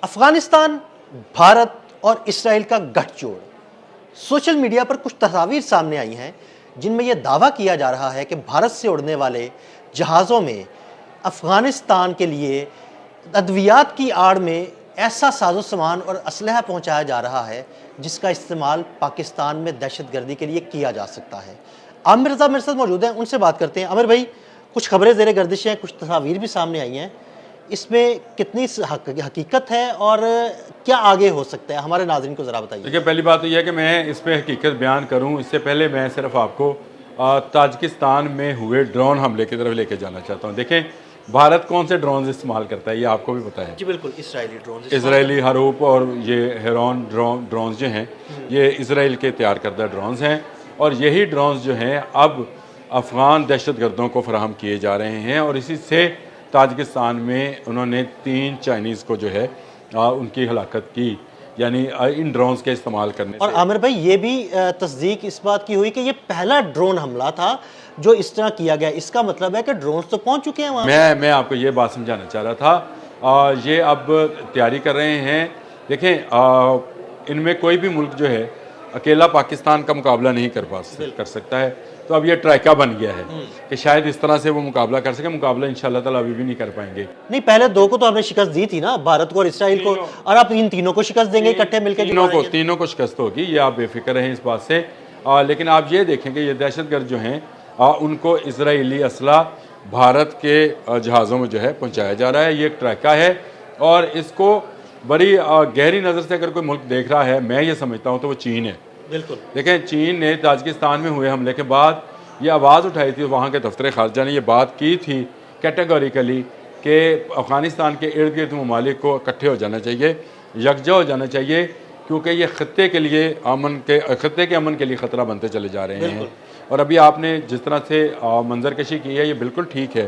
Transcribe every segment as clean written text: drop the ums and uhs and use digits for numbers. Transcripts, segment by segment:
افغانستان، بھارت اور اسرائیل کا گٹھ جوڑ۔ سوشل میڈیا پر کچھ تصاویر سامنے آئی ہیں جن میں یہ دعویٰ کیا جا رہا ہے کہ بھارت سے اڑنے والے جہازوں میں افغانستان کے لیے ادویات کی آڑ میں ایسا ساز و سامان اور اسلحہ پہنچایا جا رہا ہے جس کا استعمال پاکستان میں دہشت گردی کے لیے کیا جا سکتا ہے۔ عامر رضا میرے ساتھ موجود ہیں، ان سے بات کرتے ہیں۔ عامر بھائی، کچھ خبریں زیر گردش ہیں، کچھ تصاویر بھی سامنے آئی ہیں، اس میں کتنی حقیقت ہے اور کیا آگے ہو سکتا ہے؟ ہمارے ناظرین کو ذرا بتائیے۔ دیکھیں، پہلی بات تو یہ ہے کہ میں اس پہ حقیقت بیان کروں اس سے پہلے میں صرف آپ کو تاجکستان میں ہوئے ڈرون حملے کی طرف لے کے جانا چاہتا ہوں۔ دیکھیں، بھارت کون سے ڈرونز استعمال کرتا ہے یہ آپ کو بھی پتہ ہے۔ جی بالکل، اسرائیلی ڈرونز، اسرائیلی ہروپ اور یہ ہیرون ڈرونز جو ہیں یہ اسرائیل کے تیار کردہ ڈرونز ہیں، اور یہی ڈرونز جو ہیں اب افغان دہشت گردوں کو فراہم کیے جا رہے ہیں، اور اسی سے تاجکستان میں انہوں نے 3 چائنیز کو جو ہے ان کی ہلاکت کی، یعنی ان ڈرونز کے استعمال کرنے سے۔ اور عامر بھائی، یہ بھی تصدیق اس بات کی ہوئی کہ یہ پہلا ڈرون حملہ تھا جو اس طرح کیا گیا، اس کا مطلب ہے کہ ڈرونز تو پہنچ چکے ہیں وہاں۔ میں آپ کو یہ بات سمجھانا چاہ رہا تھا، یہ اب تیاری کر رہے ہیں۔ دیکھیں، ان میں کوئی بھی ملک جو ہے اکیلا پاکستان کا مقابلہ نہیں کر سکتا ہے، تو اب یہ ٹرائکا بن گیا ہے کہ شاید اس طرح سے وہ مقابلہ کر سکے۔ مقابلہ انشاءاللہ تعالیٰ ابھی بھی نہیں کر پائیں گے۔ نہیں، پہلے 2 کو تو آپ نے شکست دی تھی نا، بھارت کو اور اسرائیل کو، اور آپ ان تینوں کو شکست دیں گے اکٹھے مل کے؟ تینوں کو شکست ہوگی، یہ آپ بے فکر رہیں اس بات سے۔ لیکن آپ یہ دیکھیں کہ یہ دہشت گرد جو ہیں ان کو اسرائیلی اسلحہ بھارت کے جہازوں میں جو ہے پہنچایا جا رہا ہے۔ یہ ایک ٹرائکا ہے، اور اس کو بڑی گہری نظر سے اگر کوئی ملک دیکھ رہا ہے، میں یہ سمجھتا ہوں تو وہ چین ہے۔ بالکل، دیکھیں، چین نے تاجکستان میں ہوئے حملے کے بعد یہ آواز اٹھائی تھی، وہاں کے دفتر خارجہ نے یہ بات کی تھی کیٹیگوریکلی کہ افغانستان کے ارد گرد ممالک کو اکٹھے ہو جانا چاہیے، یکجا ہو جانا چاہیے، کیونکہ یہ خطے کے امن کے لیے خطرہ بنتے چلے جا رہے ہیں۔ اور ابھی آپ نے جس طرح سے منظر کشی کی ہے، یہ بالکل ٹھیک ہے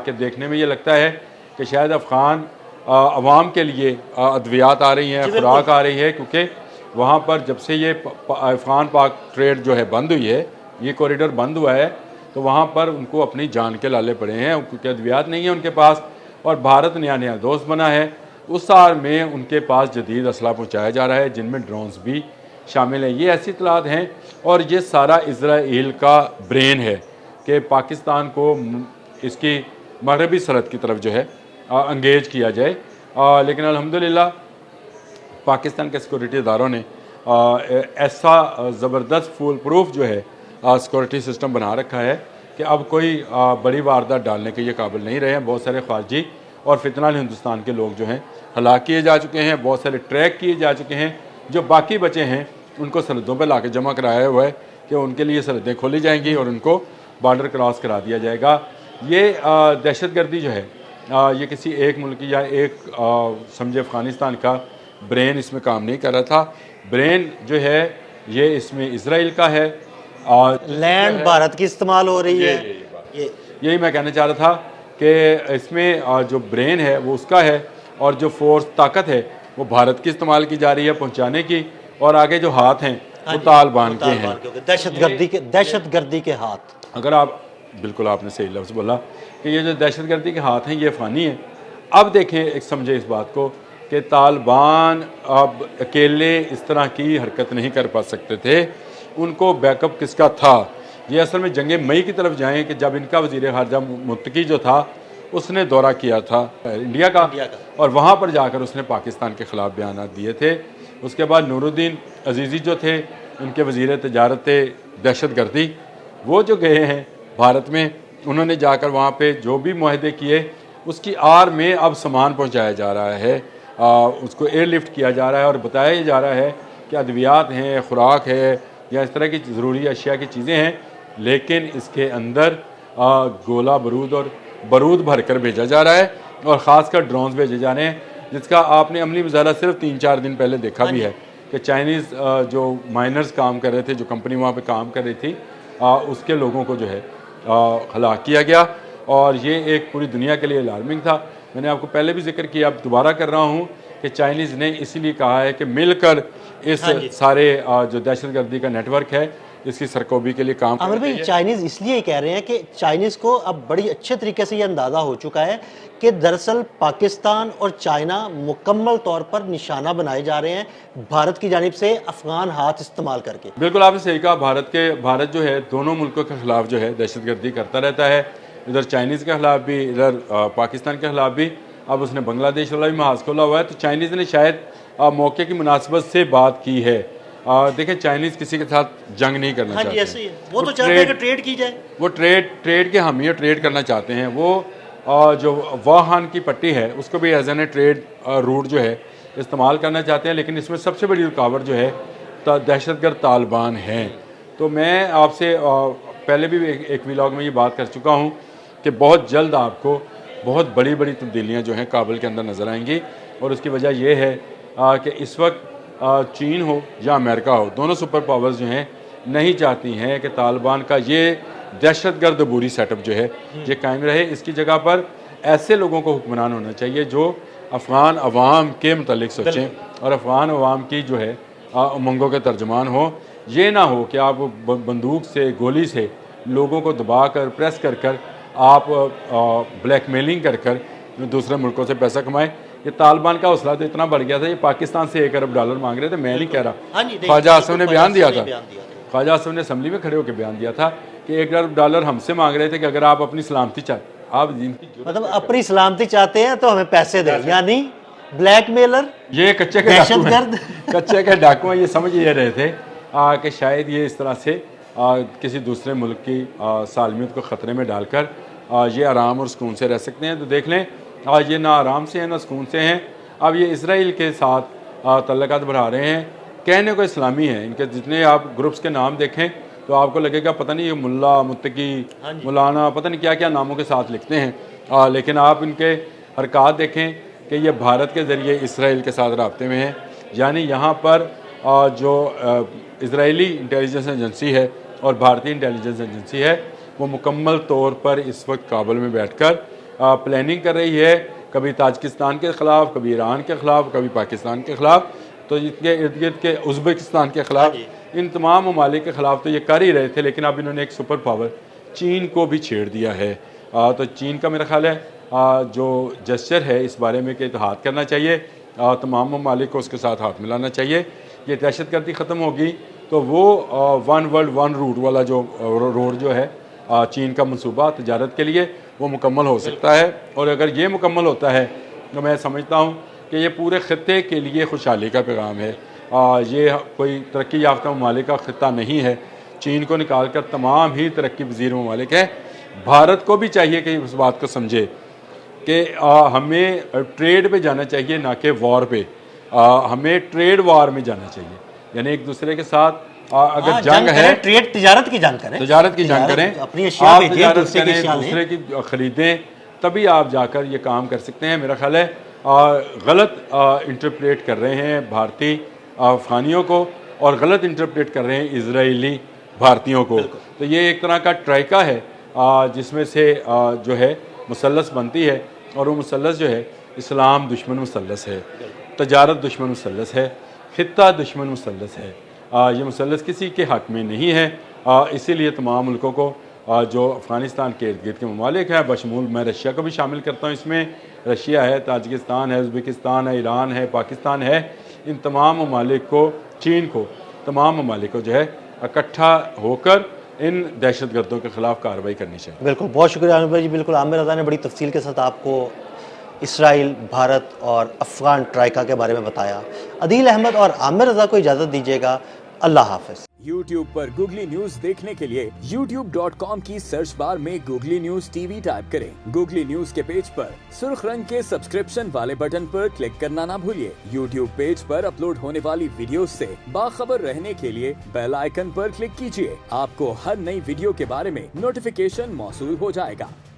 کہ دیکھنے میں یہ لگتا ہے کہ شاید افغان عوام کے لیے ادویات آ رہی ہیں، خوراک آ رہی ہے، کیونکہ وہاں پر جب سے یہ افغان پاک ٹریڈ جو ہے بند ہوئی ہے، یہ کوریڈور بند ہوا ہے، تو وہاں پر ان کو اپنی جان کے لالے پڑے ہیں، کیونکہ ادویات نہیں ہیں ان کے پاس، اور بھارت نیا دوست بنا ہے۔ اس سال میں ان کے پاس جدید اسلحہ پہنچایا جا رہا ہے، جن میں ڈرونز بھی شامل ہیں۔ یہ ایسی اطلاعات ہیں، اور یہ سارا اسرائیل کا برین ہے کہ پاکستان کو اس کی مغربی سرحد کی طرف جو ہے انگیج کیا جائے۔ لیکن الحمدللہ پاکستان کے سیکورٹی اداروں نے ایسا زبردست فول پروف جو ہے سیکورٹی سسٹم بنا رکھا ہے کہ اب کوئی بڑی واردات ڈالنے کے یہ قابل نہیں رہے ہیں۔ بہت سارے خارجی اور فتنہ ہندوستان کے لوگ جو ہیں ہلاک کیے جا چکے ہیں، بہت سارے ٹریک کیے جا چکے ہیں۔ جو باقی بچے ہیں ان کو سرحدوں پہ لا کے جمع کرایا ہوا ہے کہ ان کے لیے سرحدیں کھولی جائیں گی اور ان کو بارڈر کراس کرا دیا جائے گا۔ یہ دہشت گردی جو ہے یہ کسی ایک ملک یا ایک سمجھے افغانستان کا برین اس میں کام نہیں کر رہا تھا۔ برین جو ہے یہ اس میں اسرائیل کا ہے، لینڈ بھارت کی استعمال ہو رہی ہے۔ یہی میں کہنا چاہ رہا تھا کہ اس میں جو برین ہے وہ اس کا ہے، اور جو فورس طاقت ہے وہ بھارت کی استعمال کی جا رہی ہے پہنچانے کی، اور آگے جو ہاتھ ہیں وہ طالبان کے ہیں، دہشت گردی کے ہاتھ۔ اگر آپ بالکل آپ نے صحیح لفظ بولا کہ یہ جو دہشت گردی کے ہاتھ ہیں یہ افغانی ہیں۔ اب دیکھیں، ایک سمجھے اس بات کو کہ طالبان اب اکیلے اس طرح کی حرکت نہیں کر پا سکتے تھے، ان کو بیک اپ کس کا تھا؟ یہ اصل میں جنگ مئی کی طرف جائیں کہ جب ان کا وزیر خارجہ متقی جو تھا اس نے دورہ کیا تھا انڈیا کا، اور وہاں پر جا کر اس نے پاکستان کے خلاف بیانات دیے تھے۔ اس کے بعد نور الدین عزیزی جو تھے ان کے وزیر تجارت دہشت گردی، وہ جو گئے ہیں بھارت میں، انہوں نے جا کر وہاں پہ جو بھی معاہدے کیے اس کی آڑ میں اب سامان پہنچایا جا رہا ہے، اس کو ایئر لفٹ کیا جا رہا ہے، اور بتایا جا رہا ہے کہ ادویات ہیں، خوراک ہے، یا اس طرح کی ضروری اشیاء کی چیزیں ہیں، لیکن اس کے اندر گولہ بارود بھر کر بھیجا جا رہا ہے، اور خاص کر ڈرونز بھیجے جا رہے ہیں، جس کا آپ نے عملی مظاہرہ صرف 3-4 دن پہلے دیکھا بھی ہے کہ چائنیز جو مائنرز کام کر رہے تھے، جو کمپنی وہاں پہ کام کر رہی تھی، اس کے لوگوں کو جو ہے ہلاک کیا گیا، اور یہ ایک پوری دنیا کے لیے الارمنگ تھا۔ میں نے آپ کو پہلے بھی ذکر کیا، اب دوبارہ کر رہا ہوں کہ چائنیز نے اسی لیے کہا ہے کہ مل کر اس سارے جو دہشت گردی کا نیٹ ورک ہے اس کی سرکوبی کے لیے کام عامر بھائی چائنیز اس لیے کہہ رہے ہیں کہ چائنیز کو اب بڑی اچھے طریقے سے یہ اندازہ ہو چکا ہے کہ دراصل پاکستان اور چائنا مکمل طور پر نشانہ بنائے جا رہے ہیں بھارت کی جانب سے افغان ہاتھ استعمال کر کے. بالکل آپ نے صحیح کہا. بھارت جو ہے دونوں ملکوں کے خلاف جو ہے دہشت گردی کرتا رہتا ہے, ادھر چائنیز کے خلاف بھی, ادھر پاکستان کے خلاف بھی. اب اس نے بنگلہ دیش والا بھی محاذ کھولا ہوا ہے, تو چائنیز نے شاید موقع کی مناسبت سے بات کی ہے. دیکھیں چائنیز کسی کے ساتھ جنگ نہیں کرنا چاہتے. ایسے ہی وہ تو چاہتے ہیں کہ ٹریڈ کی جائے, وہ ٹریڈ کے حامی ٹریڈ کرنا چاہتے ہیں. وہ جو واہان کی پٹی ہے اس کو بھی ایز این ٹریڈ روٹ جو ہے استعمال کرنا چاہتے ہیں, لیکن اس میں سب سے بڑی رکاوٹ جو ہے دہشت گرد طالبان ہیں. تو میں آپ سے پہلے بھی ایک ویلاگ میں یہ بات کر چکا ہوں کہ بہت جلد آپ کو بہت بڑی بڑی تبدیلیاں جو ہیں کابل کے اندر نظر آئیں گی, اور اس کی وجہ یہ ہے کہ اس وقت چین ہو یا امریکہ ہو, دونوں سپر پاورز جو ہیں نہیں چاہتی ہیں کہ طالبان کا یہ دہشت گرد عبوری سیٹ اپ جو ہے یہ قائم رہے. اس کی جگہ پر ایسے لوگوں کو حکمران ہونا چاہیے جو افغان عوام کے متعلق سوچیں اور افغان عوام کی جو ہے امنگوں کے ترجمان ہوں. یہ نہ ہو کہ آپ بندوق سے گولی سے لوگوں کو دبا کر پریس کر آپ بلیک میلنگ کر دوسرے ملکوں سے پیسہ کمائیں. یہ طالبان کا حوصلہ تو اتنا بڑھ گیا تھا, یہ پاکستان سے $1 ارب مانگ رہے تھے. میں نہیں کہہ رہا, خواجہ آصف نے بیان دیا تھا, خواجہ آصف نے اسمبلی میں کھڑے ہو کے بیان دیا تھا کہ $1 ارب ہم سے مانگ رہے تھے کہ اگر آپ اپنی سلامتی چاہتے, آپ مطلب اپنی سلامتی چاہتے ہیں تو ہمیں پیسے دیں, یعنی بلیک میلر, یہ کچے کے ڈاکو ہیں, کچے کے ڈاکو ہیں. یہ سمجھ یہ رہے تھے کہ شاید یہ اس طرح سے کسی دوسرے ملک کی سالمیت کو خطرے میں ڈال کر یہ آرام اور سکون سے رہ سکتے ہیں. تو دیکھ لیں آج یہ نہ آرام سے ہیں نہ سکون سے ہیں. اب یہ اسرائیل کے ساتھ تعلقات بڑھا رہے ہیں. کہنے کو اسلامی ہیں, ان کے جتنے آپ گروپس کے نام دیکھیں تو آپ کو لگے گا پتہ نہیں یہ ملا متقی مولانا پتہ نہیں کیا کیا ناموں کے ساتھ لکھتے ہیں, لیکن آپ ان کے حرکات دیکھیں کہ یہ بھارت کے ذریعے اسرائیل کے ساتھ رابطے میں ہیں. یعنی یہاں پر جو اسرائیلی انٹیلیجنس ایجنسی ہے اور بھارتی انٹیلیجنس ایجنسی ہے وہ مکمل طور پر اس وقت کابل میں بیٹھ کر پلاننگ کر رہی ہے, کبھی تاجکستان کے خلاف, کبھی ایران کے خلاف, کبھی پاکستان کے خلاف, تو اس کے ارد گرد کے ازبکستان کے خلاف, ان تمام ممالک کے خلاف تو یہ کر ہی رہے تھے. لیکن اب انہوں نے ایک سپر پاور چین کو بھی چھیڑ دیا ہے. تو چین کا میرا خیال ہے جو جسچر ہے اس بارے میں کہ اتحاد کرنا چاہیے, تمام ممالک کو اس کے ساتھ ہاتھ ملانا چاہیے. یہ دہشت گردی ختم ہوگی تو وہ ون ورلڈ ون روٹ والا جو روڈ جو ہے چین کا منصوبہ تجارت کے لیے وہ مکمل ہو سکتا ہے. اور اگر یہ مکمل ہوتا ہے تو میں سمجھتا ہوں کہ یہ پورے خطے کے لیے خوشحالی کا پیغام ہے. یہ کوئی ترقی یافتہ ممالک کا خطہ نہیں ہے. چین کو نکال کر تمام ہی ترقی پذیر ممالک ہیں. بھارت کو بھی چاہیے کہ اس بات کو سمجھے کہ ہمیں ٹریڈ پہ جانا چاہیے نہ کہ وار پہ. ہمیں ٹریڈ وار میں جانا چاہیے, یعنی ایک دوسرے کے ساتھ اگر جنگ ہے ٹریڈ تجارت کی جنگ کریں, تجارت کی جنگ کریں, اپنی اشیاء بھیجیں دوسرے کی خریدیں, تبھی آپ جا کر یہ کام کر سکتے ہیں. میرا خیال ہے غلط انٹرپریٹ کر رہے ہیں بھارتی افغانیوں کو اور غلط انٹرپریٹ کر رہے ہیں اسرائیلی بھارتیوں کو. تو یہ ایک طرح کا ٹرائکا ہے جس میں سے جو ہے مثلث بنتی ہے, اور وہ مثلث جو ہے اسلام دشمن مثلث ہے, تجارت دشمن مثلث ہے, خطہ دشمن مثلث ہے. یہ مثلث کسی کے حق میں نہیں ہے. اسی لیے تمام ملکوں کو جو افغانستان کے ارد گرد کے ممالک ہیں بشمول میں رشیا کو بھی شامل کرتا ہوں اس میں, رشیا ہے, تاجکستان ہے, ازبکستان ہے, ایران ہے, پاکستان ہے, ان تمام ممالک کو, چین کو, تمام ممالک کو جو ہے اکٹھا ہو کر ان دہشت گردوں کے خلاف کارروائی کرنی چاہیے. بالکل, بہت شکریہ عامر بھائی جی. بالکل عامر رضا نے بڑی تفصیل کے ساتھ آپ کو اسرائیل, بھارت اور افغان ٹرائکا کے بارے میں بتایا. عدیل احمد اور عامر رضا کو اجازت دیجیے گا. اللہ حافظ. YouTube پر گوگلی نیوز دیکھنے کے لیے youtube.com کی سرچ بار میں googly news T V type کریں. گوگلی نیوز کے پیج پر سرخ رنگ کے سبسکرپشن والے بٹن پر کلک کرنا نہ بھولیے. YouTube پیج پر اپلوڈ ہونے والی ویڈیوز سے باخبر رہنے کے لیے بیل آئیکن پر کلک کیجیے. آپ کو ہر نئی ویڈیو کے بارے میں نوٹیفیکیشن موصول ہو جائے گا.